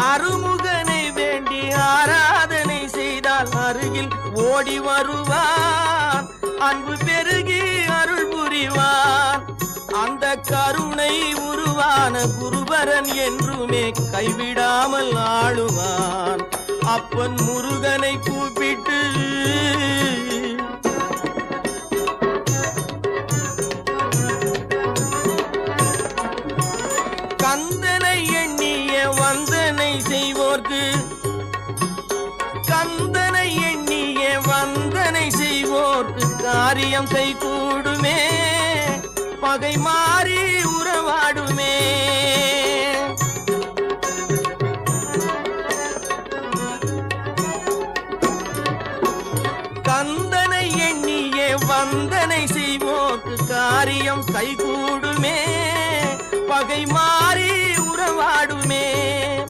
அருமுகனை வேண்டி ஆராதனை செய்தால் அருகில் ஓடி வருவான், அன்பு பெருகி அருள் புரிவான். அந்த கருணை உருவான குருபரன் என்றுமே கைவிடாமல் ஆளுவான். அப்பன் முருகனை கூப்பிட்டு கந்தனை எண்ணிய வந்தனை செய்வோர்க்கு, கந்தனை எண்ணிய வந்தனை செய்வோர்க்கு காரியம் கைகூடுமே, பகை மாறி உறவாடுமே. கந்தனை எண்ணிய வந்தனை செய்வோர்க்கு காரியம் கைகூடுமே, பகை மாறி